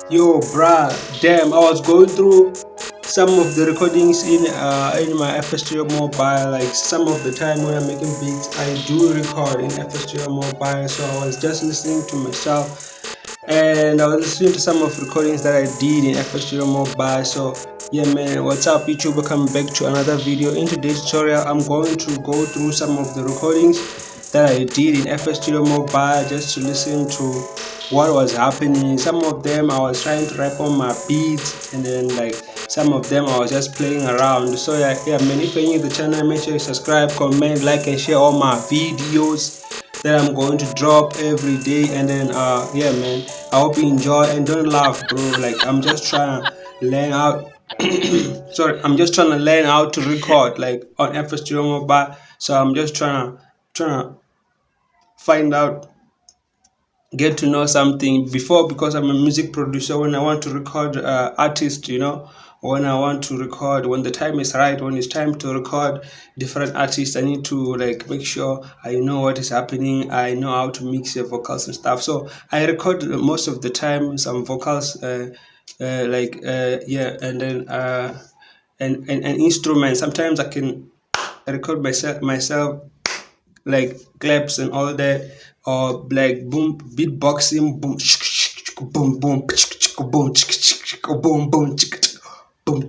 Yo, bruh, damn! I was going through some of the recordings in my flstudiomobile. Like some of the time when I'm making beats, I do record in flstudiomobile. So I was just listening to myself, and I was listening to some of recordings that I did in flstudiomobile. So yeah, man, what's up, YouTube? Welcome back to another video. In today's tutorial, I'm going to go through some of the recordings that I did in flstudiomobile just to listen to what was happening. Some of them I was trying to rap on my beats, and then like some of them I was just playing around. So yeah man, if you're new to the channel, make sure you subscribe, comment, like, and share all my videos that I'm going to drop every day. And then yeah man, I hope you enjoy, and don't laugh, bro. Like I'm just trying to learn out sorry, I'm just trying to learn how to record like on flstudiomobile. So I'm just trying to find out, get to know something before, because I'm a music producer. When I want to record artists, when I want to record, when the time is right, when it's time to record different artists, I need to like make sure I know what is happening. I know how to mix the vocals and stuff. So I record most of the time some vocals, yeah, and then and instruments. Sometimes I can record myself like claps and all that, or like boom beatboxing, boom boom boom boom boom boom boom.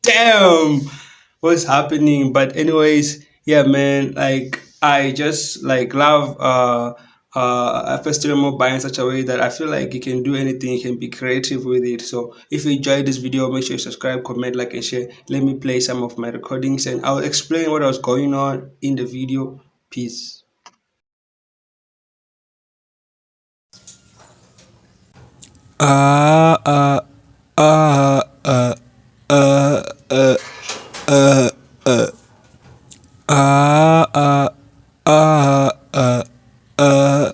Damn, what's happening? But anyways, yeah man, like I just like love a festival mobile in such a way that I feel like you can do anything, you can be creative with it. So if you enjoyed this video, make sure you subscribe, comment, like, and share. Let me play some of my recordings, and I'll explain what was going on in the video. Peace. uh uh uh uh uh uh uh uh uh uh uh uh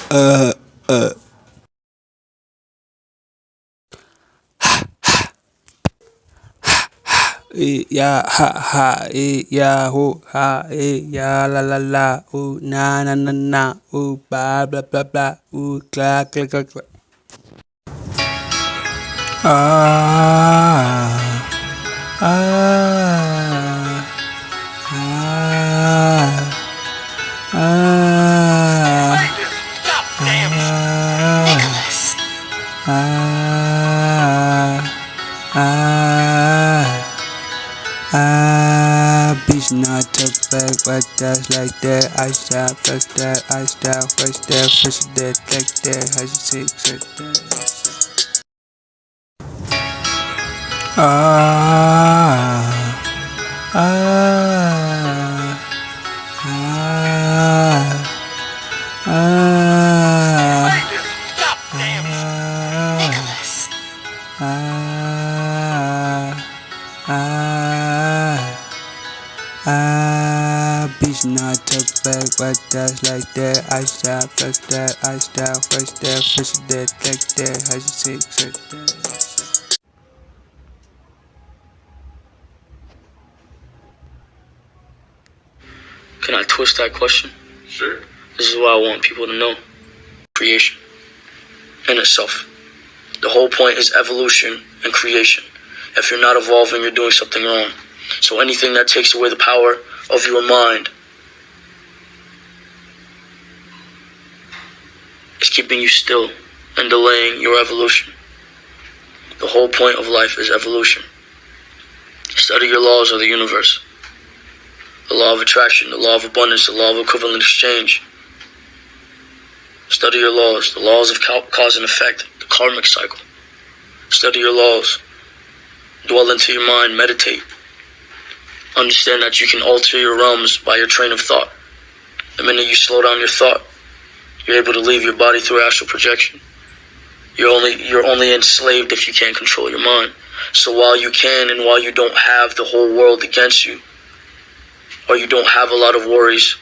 uh uh ya ha ha ya ho ha ya la la la na na na na blah blah blah blah clack clack clack clack. Ah ah ah ah bitch, not to back, but that's like that. I style, flex that, I style, flex that, flex that, like that, how you say, like that. Ah, ah, ah, ah, bitch, not to back, but that's like that. I style, flex that, I style, flex that, flex that, like that, how you say, like that. Can I twist that question? Sure. This is what I want people to know. Creation in itself. The whole point is evolution and creation. If you're not evolving, you're doing something wrong. So anything that takes away the power of your mind is keeping you still and delaying your evolution. The whole point of life is evolution. Study your laws of the universe. The law of attraction, the law of abundance, the law of equivalent exchange. Study your laws, the laws of cause and effect, the karmic cycle. Study your laws. Dwell into your mind, meditate. Understand that you can alter your realms by your train of thought. The minute you slow down your thought, you're able to leave your body through astral projection. You're only enslaved if you can't control your mind. So while you can, and while you don't have the whole world against you, or you don't have a lot of worries,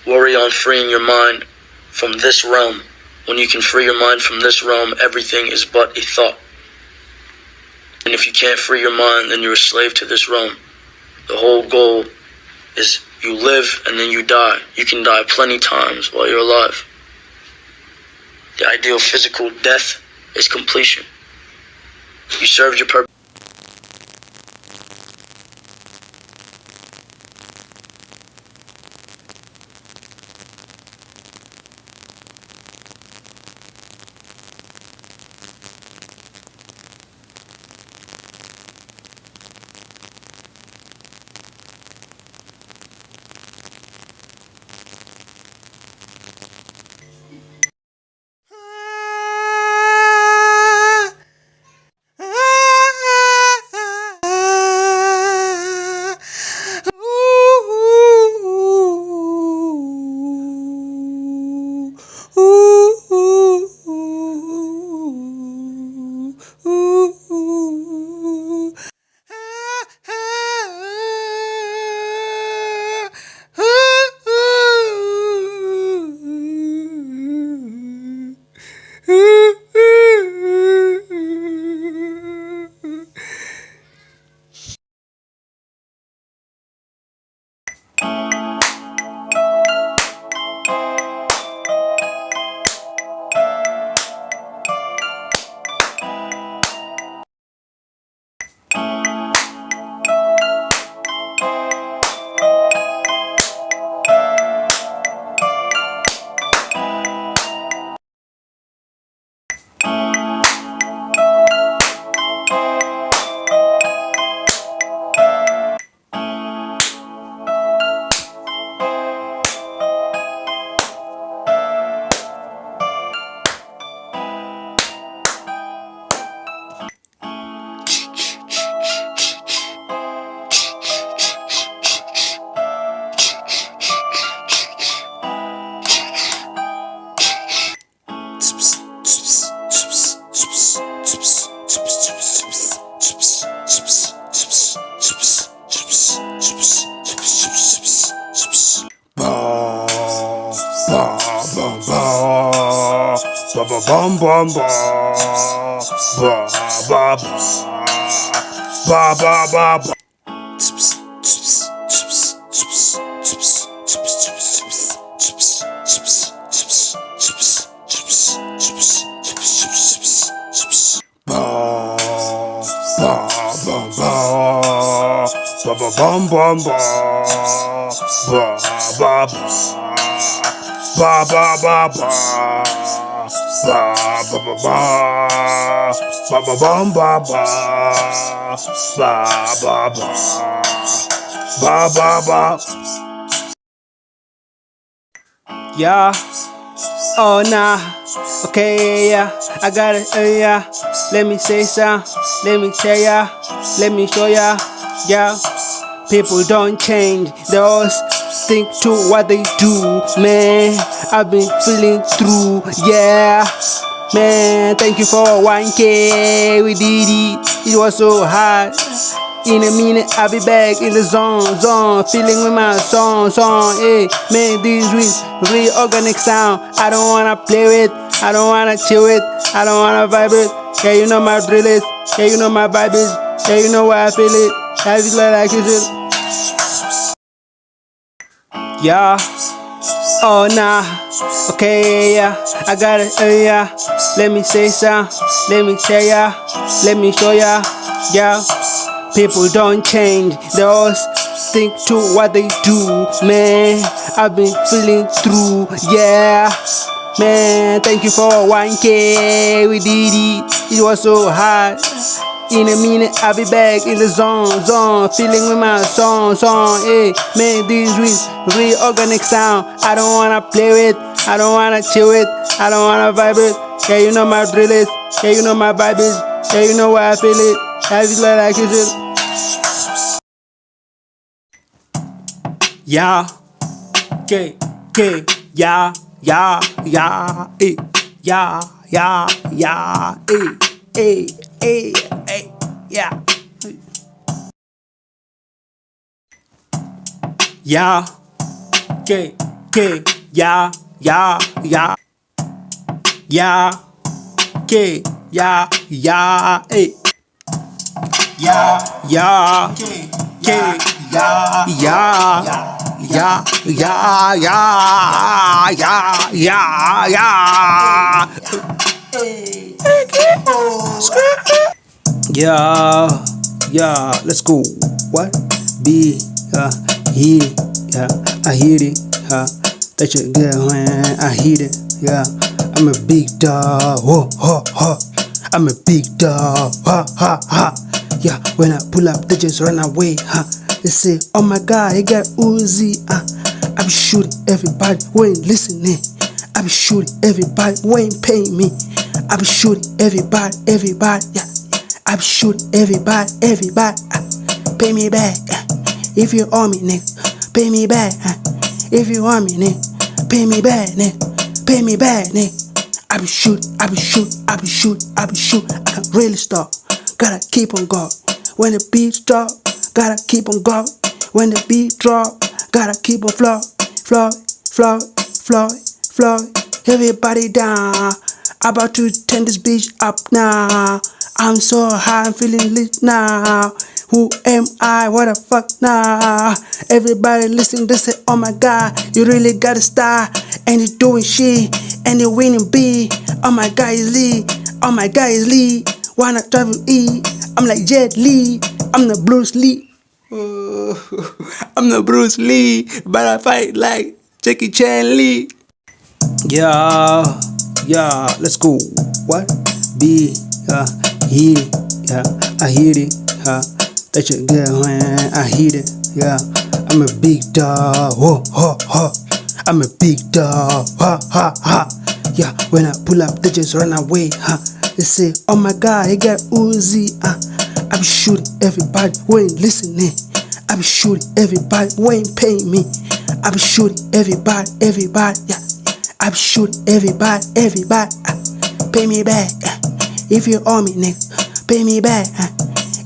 worry on freeing your mind from this realm. When you can free your mind from this realm, everything is but a thought. And if you can't free your mind, then you're a slave to this realm. The whole goal is you live and then you die. You can die plenty times while you're alive. The ideal physical death is completion. You served your purpose. Bum bum ba ba ba ba ba ba ba. Bum bum ba ba ba ba ba ba ba. Ba ba ba ba ba ba bum ba ba ba ba ba ba. Yeah. Oh nah. Okay, yeah. I got it. Yeah. Let me say some. Let me tell ya. Let me show ya. Yeah. People don't change. They all stick to what they do. Man, I've been feeling through. Yeah. Man, thank you for 1K. We did it. It was so hard. In a minute, I'll be back in the zone, feeling with my song, hey, man, this is real organic sound. I don't wanna play with, I don't wanna chill with, I don't wanna vibe it. Yeah, you know my drill is, yeah, you know my vibe is, yeah, you know why I feel it, I feel like it. Yeah, oh nah, okay, yeah, I got it, yeah. Let me say some, let me tell ya, let me show ya, yeah. People don't change, they all stick to what they do. Man, I've been feeling through, yeah. Man, thank you for 1K, we did it, it was so hard. In a minute, I'll be back in the zone, feeling with my song, hey. Man, this is real organic sound. I don't wanna play with, I don't wanna chill with, I don't wanna vibe it. Yeah, you know my drill is, yeah, you know my vibe is, yeah, you know why I feel it, I feel like it. Yeah, yeah, yeah, yeah, eh, yeah, yeah, yeah, yeah, yeah, yeah, yeah, yeah, yeah, yeah, yeah, yeah, yeah, yeah, yeah, yeah, yeah, yeah. Yeah, let's go. What? Be, hear it, I hear it, that your girl when I hear it, I'm a big dog, whoa, ha, ha. I'm a big dog, ha, ha, ha. Yeah, when I pull up, they just run away, They say, oh my God, he got Uzi, I be shooting everybody who ain't listening. I be shooting everybody who ain't paying me. I be shooting everybody, yeah. I be shooting everybody, pay me back, if you owe me, nigga. Pay me back, if you owe me, nigga. Pay me back, nigga. Pay me back, nigga. I be shooting, I can really stop. Gotta keep on going. When the beat drop, gotta keep on going. When the beat drop, gotta keep on flow. Everybody down. About to turn this bitch up now. I'm so high, I'm feeling lit now. Who am I? What the fuck now? Everybody listen, they say, oh my God, you really got a star. And you doing shit, and you winning big. Oh my God, is Lee. Oh my God, is Lee. Why not travel E? I'm like Jet Lee. I'm the Bruce Lee. I'm the Bruce Lee, but I fight like Jackie Chan Lee. Yeah, let's go. What? Be, hear it, I hear it, that your girl when I hear it, I'm a big dog, whoa, ha, ha. I'm a big dog, ha, ha, ha. Yeah, when I pull up, they just run away, They say, oh my God, he got Uzi, I be shooting everybody who ain't listening. I be shooting everybody who ain't paying me. I be shooting everybody, yeah. I be shooting everybody, pay me back, if you owe me, nigga. Pay me back,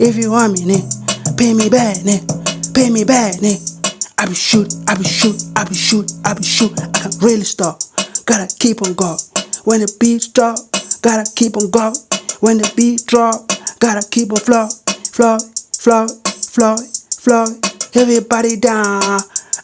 if you owe me, nigga. Pay me back, nigga. Pay me back, nigga. I be shooting, I can really stop. Gotta keep on going. When the beat drop, gotta keep on going. When the beat drop, gotta keep on flow. Everybody down.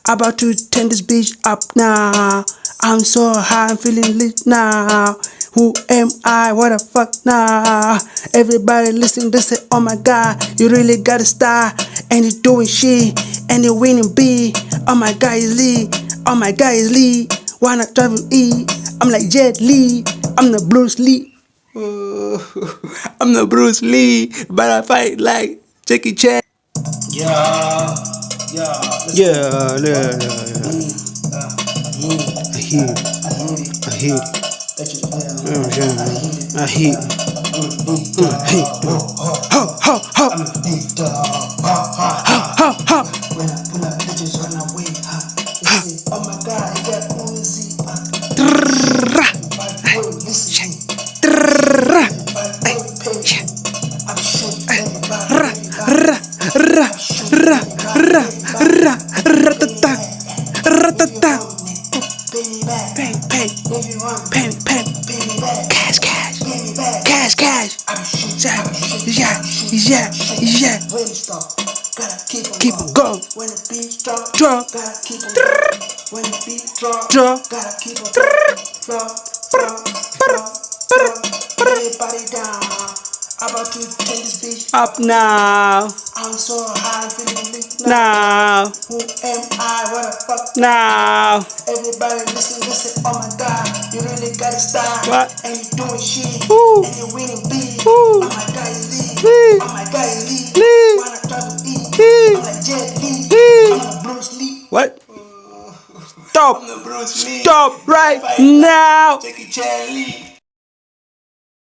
About to turn this bitch up now. I'm so high, I'm feeling lit now. Who am I? What the fuck now? Everybody listen, they say, oh my God, you really got a star. And you doing shit, and you winning big. Oh my God, is Lee. Oh my God, is Lee. Why not travel E? I'm like Jet Lee. I'm the Bruce Lee. I'm the Bruce Lee, but I fight like Jackie Chan. Yeah. I hear it. I hear it. When I pull up, they just run away. They say, oh my God, he got Uzi. Cash. Yeah. Keep on going. When the beat drop, gotta keep on going. When the beat drop, gotta keep on flow. Everybody down. About to turn this bitch up now. I'm so high, feeling lit now. Who am I? What the fuck now? Everybody listen, oh my God, you really got a star. What? And you doing shit, and you winning big. Oh my God, you lead. Oh my God, you lead. Wanna try to eat? I'm like Jet Lee. I'm the Bruce Lee. What? Stop! Stop right now! Jackie Chan Lee.